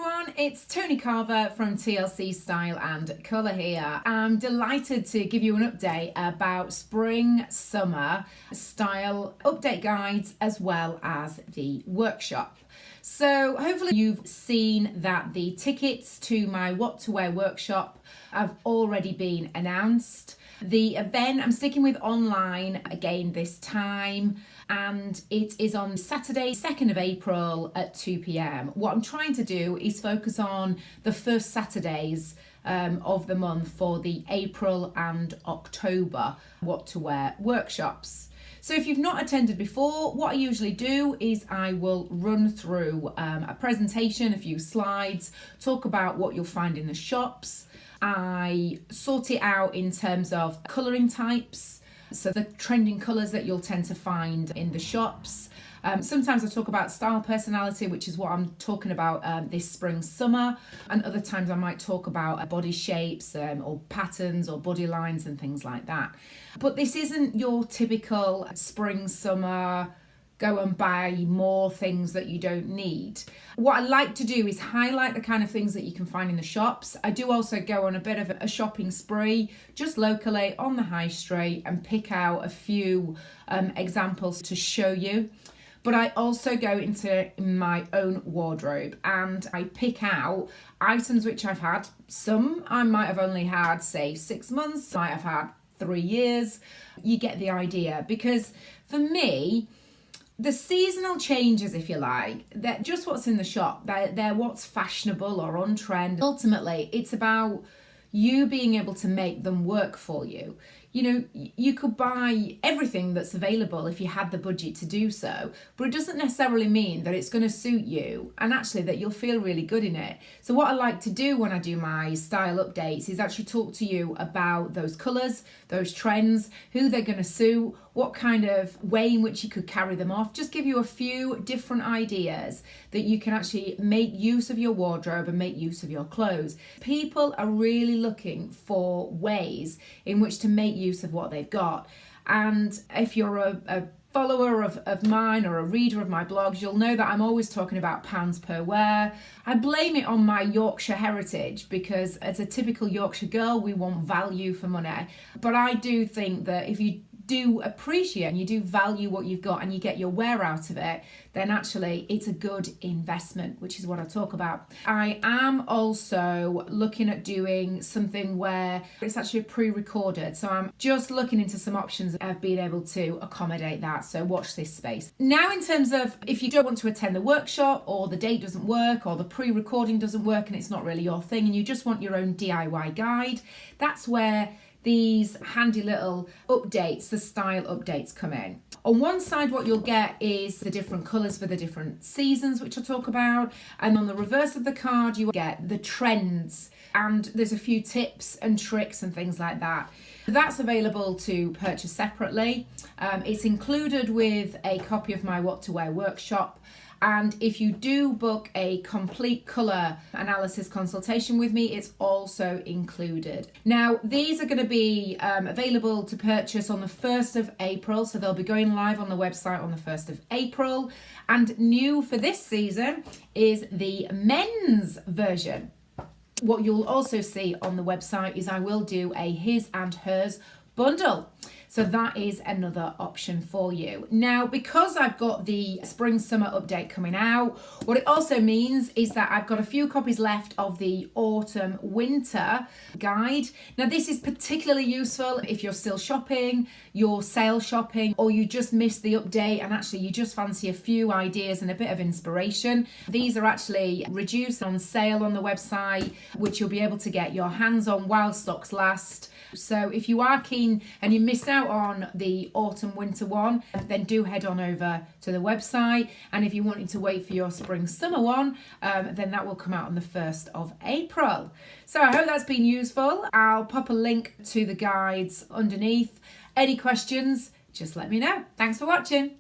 everyone, it's Tony Carver from TLC Style and Colour here. I'm delighted to give you an update about spring summer style update guides as well as the workshop. So hopefully you've seen that the tickets to my What to Wear workshop have already been announced. The event I'm sticking with online again this time, and it is on Saturday 2nd of April at 2 p.m. What I'm trying to do is focus on the first Saturdays of the month for the April and October What to Wear workshops. So if you've not attended before, what I usually do is I will run through a presentation, a few slides, talk about what you'll find in the shops. I sort it out in terms of colouring types, so the trending colours that you'll tend to find in the shops. Sometimes I talk about style personality, which is what I'm talking about this spring summer, and other times I might talk about body shapes or patterns or body lines and things like that. But this isn't your typical spring summer go and buy more things that you don't need. What I like to do is highlight the kind of things that you can find in the shops. I do also go on a bit of a shopping spree, just locally on the high street, and pick out a few examples to show you. But I also go into my own wardrobe and I pick out items which I've had. Some I might have only had, say, 6 months, might have had 3 years. You get the idea, because for me, the seasonal changes, if you like, they're just what's in the shop. They're what's fashionable or on trend. Ultimately, it's about you being able to make them work for you. You know, you could buy everything that's available if you had the budget to do so, but it doesn't necessarily mean that it's going to suit you and actually that you'll feel really good in it. So what I like to do when I do my style updates is actually talk to you about those colours, those trends, who they're going to suit, what kind of way in which you could carry them off, just give you a few different ideas that you can actually make use of your wardrobe and make use of your clothes. People are really looking for ways in which to make use of what they've got. And if you're a follower of mine or a reader of my blogs, you'll know that I'm always talking about pounds per wear. I blame it on my Yorkshire heritage, because as a typical Yorkshire girl, we want value for money. But I do think that if you do appreciate and you do value what you've got and you get your wear out of it, then actually it's a good investment, which is what I talk about. I am also looking at doing something where it's actually pre-recorded, so I'm just looking into some options of being able to accommodate that, so watch this space. Now, in terms of if you don't want to attend the workshop, or the date doesn't work, or the pre-recording doesn't work and it's not really your thing, and you just want your own DIY guide, that's where these handy little updates, the style updates, come in. On one side, what you'll get is the different colours for the different seasons, which I'll talk about. And on the reverse of the card, you will get the trends. And there's a few tips and tricks and things like that. That's available to purchase separately. It's included with a copy of my What to Wear workshop. And if you do book a complete colour analysis consultation with me, it's also included. Now, these are going to be available to purchase on the 1st of April. So they'll be going live on the website on the 1st of April. And new for this season is the men's version. What you'll also see on the website is I will do a his and hers bundle. So that is another option for you. Now, because I've got the spring summer update coming out, what it also means is that I've got a few copies left of the autumn winter guide. Now, this is particularly useful if you're still shopping, you're sale shopping, or you just missed the update and actually you just fancy a few ideas and a bit of inspiration. These are actually reduced on sale on the website, which you'll be able to get your hands on while stocks last. So if you are keen and you missed out on the autumn winter one, then do head on over to the website. And if you wanted to wait for your spring summer one, then that will come out on the 1st of April. So I hope that's been useful. I'll pop a link to the guides underneath. Any questions, just let me know. Thanks for watching.